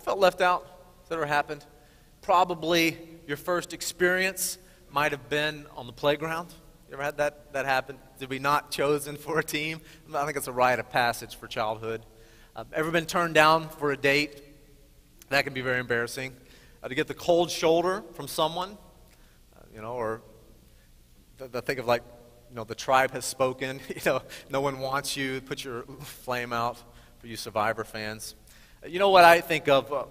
felt left out? Has that ever happened? Probably your first experience might have been on the playground. You ever had that happen? To be not chosen for a team? I think it's a rite of passage for childhood. Ever been turned down for a date? That can be very embarrassing. To get the cold shoulder from someone, or think of like, the tribe has spoken. No one wants you. Put your flame out for you Survivor fans. You know what I think of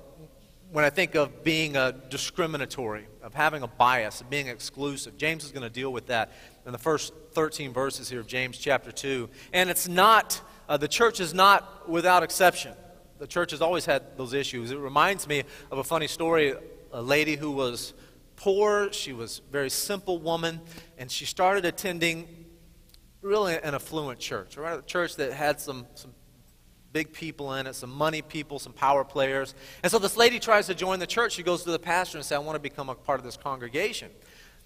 when I think of being discriminatory, of having a bias, of being exclusive. James is going to deal with that in the first 13 verses here of James chapter 2. And it's not, the church is not without exception. The church has always had those issues. It reminds me of a funny story, a lady who was poor. She was a very simple woman, and she started attending really an affluent church, right? A church that had some big people in it, some money people, some power players. And so this lady tries to join the church. She goes to the pastor and says, I want to become a part of this congregation.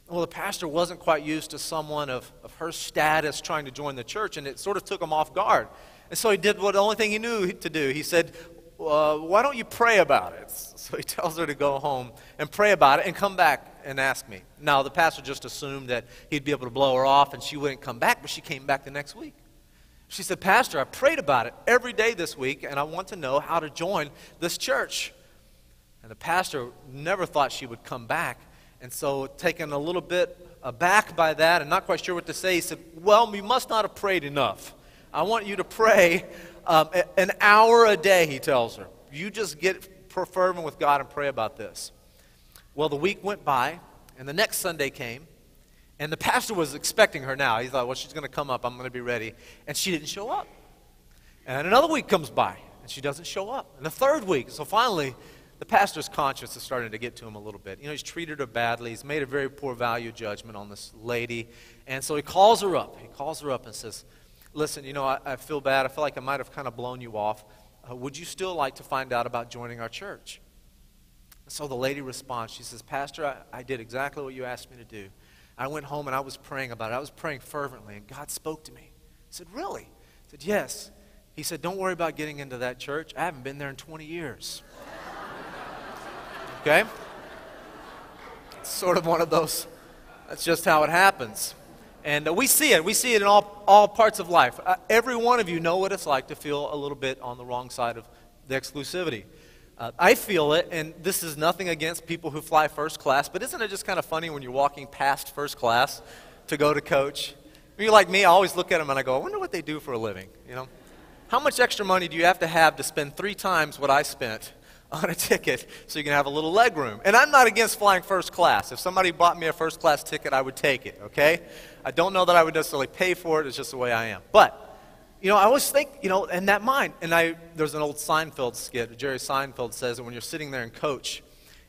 Well, the pastor wasn't quite used to someone of her status trying to join the church, and it sort of took him off guard. And so he did the only thing he knew to do. He said, why don't you pray about it? So he tells her to go home and pray about it and come back and ask me. Now, the pastor just assumed that he'd be able to blow her off and she wouldn't come back, but she came back the next week. She said, Pastor, I prayed about it every day this week, and I want to know how to join this church. And the pastor never thought she would come back. And so, taken a little bit aback by that and not quite sure what to say, he said, well, you must not have prayed enough. I want you to pray an hour a day, he tells her. You just get fervent with God and pray about this. Well, the week went by, and the next Sunday came, and the pastor was expecting her now. He thought, well, she's going to come up. I'm going to be ready. And she didn't show up. And another week comes by, and she doesn't show up. And the third week, so finally, the pastor's conscience is starting to get to him a little bit. He's treated her badly. He's made a very poor value judgment on this lady. And so he calls her up. He calls her up and says, listen, I feel bad. I feel like I might have kind of blown you off. Would you still like to find out about joining our church? So the lady responds. She says, Pastor, I did exactly what you asked me to do. I went home and I was praying about it. I was praying fervently, and God spoke to me. I said, really? I said, yes. He said, don't worry about getting into that church. I haven't been there in 20 years. Okay? It's sort of one of those, that's just how it happens. And we see it. We see it in all parts of life. Every one of you know what it's like to feel a little bit on the wrong side of the exclusivity. I feel it, and this is nothing against people who fly first class, but isn't it just kind of funny when you're walking past first class to go to coach? If you're like me, I always look at them and I go, I wonder what they do for a living, How much extra money do you have to spend 3 times what I spent on a ticket so you can have a little leg room? And I'm not against flying first class. If somebody bought me a first class ticket, I would take it, okay? I don't know that I would necessarily pay for it. It's just the way I am. But I always think, in that mind, and there's an old Seinfeld skit. Jerry Seinfeld says that when you're sitting there in coach,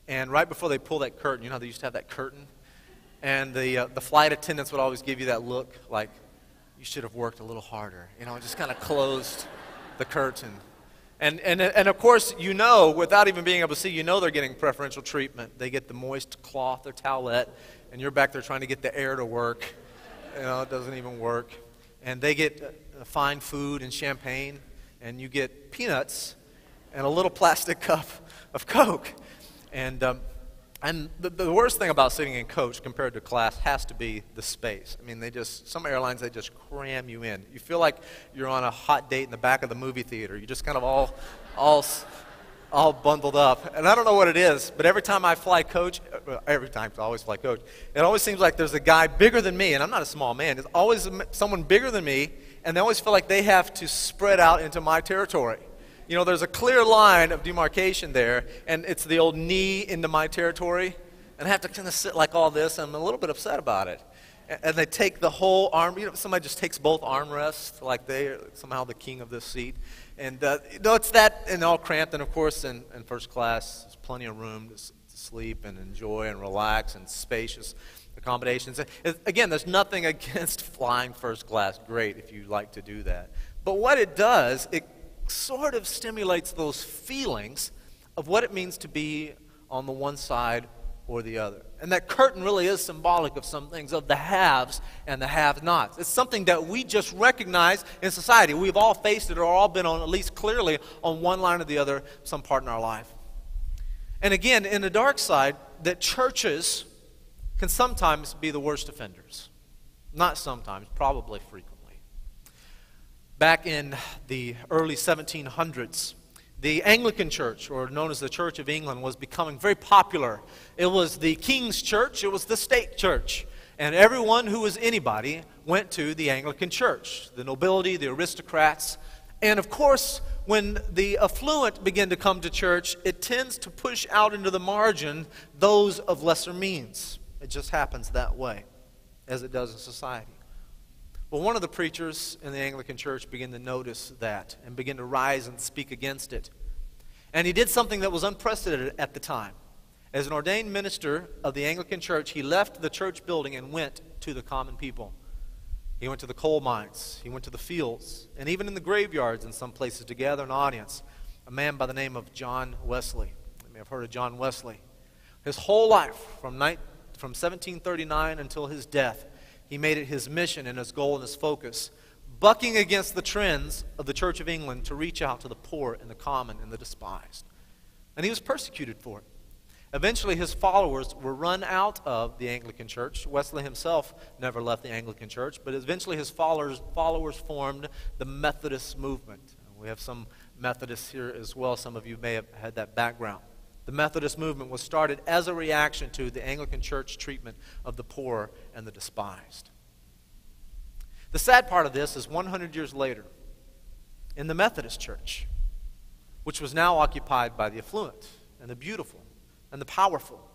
and right before they pull that curtain, how they used to have that curtain? And the flight attendants would always give you that look like, you should have worked a little harder. Just kind of closed the curtain. And of course, without even being able to see, they're getting preferential treatment. They get the moist cloth or towelette, and you're back there trying to get the air to work. It doesn't even work. And they get fine food and champagne, and you get peanuts and a little plastic cup of Coke. And the worst thing about sitting in coach compared to class has to be the space. I mean, some airlines, they just cram you in. You feel like you're on a hot date in the back of the movie theater. You're just kind of all bundled up. And I don't know what it is, but every time I fly coach, I always fly coach, it always seems like there's a guy bigger than me, and I'm not a small man. There's always someone bigger than me, and they always feel like they have to spread out into my territory. There's a clear line of demarcation there, and it's the old knee into my territory, and I have to kind of sit like all this, and I'm a little bit upset about it. And they take the whole arm, somebody just takes both armrests, like they are somehow the king of this seat. And it's that, and all cramped, and of course in first class, there's plenty of room to sleep and enjoy and relax and spacious accommodations. Again, there's nothing against flying first class. Great if you like to do that. But what it does, it sort of stimulates those feelings of what it means to be on the one side or the other. And that curtain really is symbolic of some things, of the haves and the have-nots. It's something that we just recognize in society. We've all faced it or all been on, at least clearly, on one line or the other, some part in our life. And again, in the dark side, that churches can sometimes be the worst offenders. Not sometimes, probably frequently. Back in the early 1700s, the Anglican Church, or known as the Church of England, was becoming very popular. It was the king's church, it was the state church. And everyone who was anybody went to the Anglican Church. The nobility, the aristocrats. And of course, when the affluent begin to come to church, it tends to push out into the margin those of lesser means. It just happens that way, as it does in society. Well, one of the preachers in the Anglican Church began to notice that and began to rise and speak against it. And he did something that was unprecedented at the time. As an ordained minister of the Anglican Church, he left the church building and went to the common people. He went to the coal mines, he went to the fields, and even in the graveyards in some places to gather an audience. A man by the name of John Wesley. You may have heard of John Wesley. His whole life, from 1739 until his death, he made it his mission and his goal and his focus, bucking against the trends of the Church of England to reach out to the poor and the common and the despised. And he was persecuted for it. Eventually, his followers were run out of the Anglican Church. Wesley himself never left the Anglican Church, but eventually his followers formed the Methodist movement. We have some Methodists here as well. Some of you may have had that background. The Methodist movement was started as a reaction to the Anglican Church treatment of the poor and the despised. The sad part of this is 100 years later, in the Methodist Church, which was now occupied by the affluent and the beautiful and the powerful.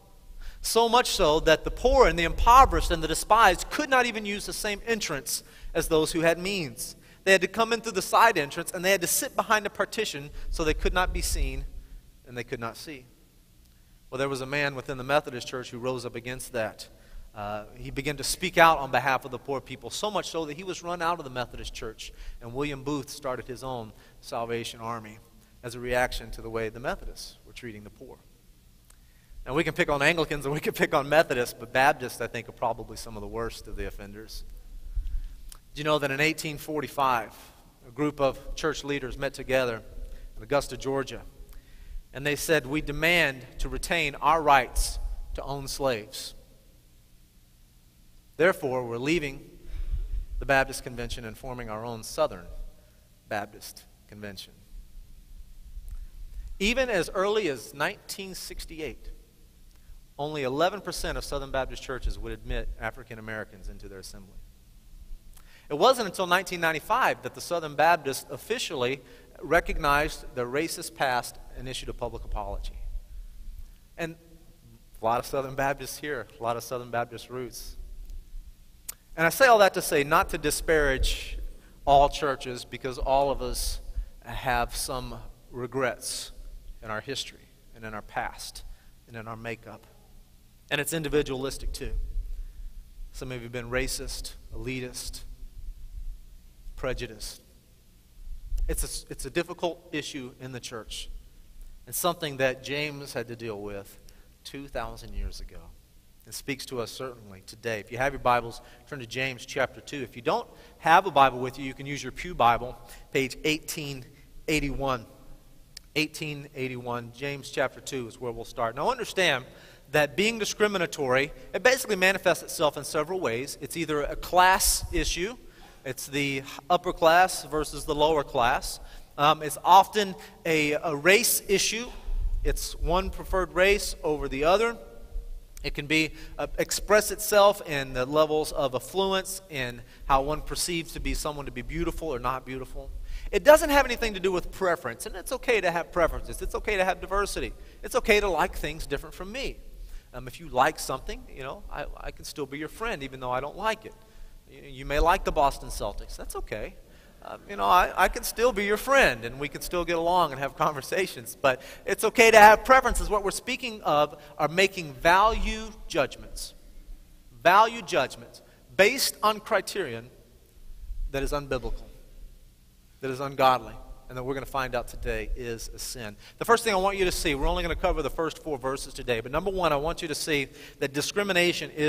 So much so that the poor and the impoverished and the despised could not even use the same entrance as those who had means. They had to come in through the side entrance, and they had to sit behind a partition so they could not be seen and they could not see. Well, there was a man within the Methodist Church who rose up against that. He began to speak out on behalf of the poor people, so much so that he was run out of the Methodist Church, and William Booth started his own Salvation Army as a reaction to the way the Methodists were treating the poor. Now, we can pick on Anglicans and we can pick on Methodists, but Baptists, I think, are probably some of the worst of the offenders. Do you know that in 1845, a group of church leaders met together in Augusta, Georgia, and they said, "We demand to retain our rights to own slaves. Therefore, we're leaving the Baptist Convention and forming our own Southern Baptist Convention." Even as early as 1968, only 11% of Southern Baptist churches would admit African Americans into their assembly. It wasn't until 1995 that the Southern Baptists officially recognized their racist past and issued a public apology. And a lot of Southern Baptists here, a lot of Southern Baptist roots. And I say all that to say, not to disparage all churches, because all of us have some regrets in our history and in our past and in our makeup. And it's individualistic too. Some of you have been racist, elitist, prejudiced. It's a difficult issue in the church, and something that James had to deal with 2,000 years ago. It speaks to us certainly today. If you have your Bibles, turn to James chapter 2. If you don't have a Bible with you, you can use your pew Bible, page 1881. 1881, James chapter 2 is where we'll start. Now understand that being discriminatory, it basically manifests itself in several ways. It's either a class issue, it's the upper class versus the lower class. It's often a race issue. It's one preferred race over the other. It can be express itself in the levels of affluence, in how one perceives to be someone to be beautiful or not beautiful. It doesn't have anything to do with preference, and it's okay to have preferences. It's okay to have diversity. It's okay to like things different from me. If you like something, I can still be your friend even though I don't like it. You may like the Boston Celtics. That's okay. I can still be your friend, and we can still get along and have conversations. But it's okay to have preferences. What we're speaking of are making value judgments. Value judgments based on criterion that is unbiblical, that is ungodly, and that we're going to find out today is a sin. The first thing I want you to see, we're only going to cover the first 4 verses today, but number one, I want you to see that discrimination is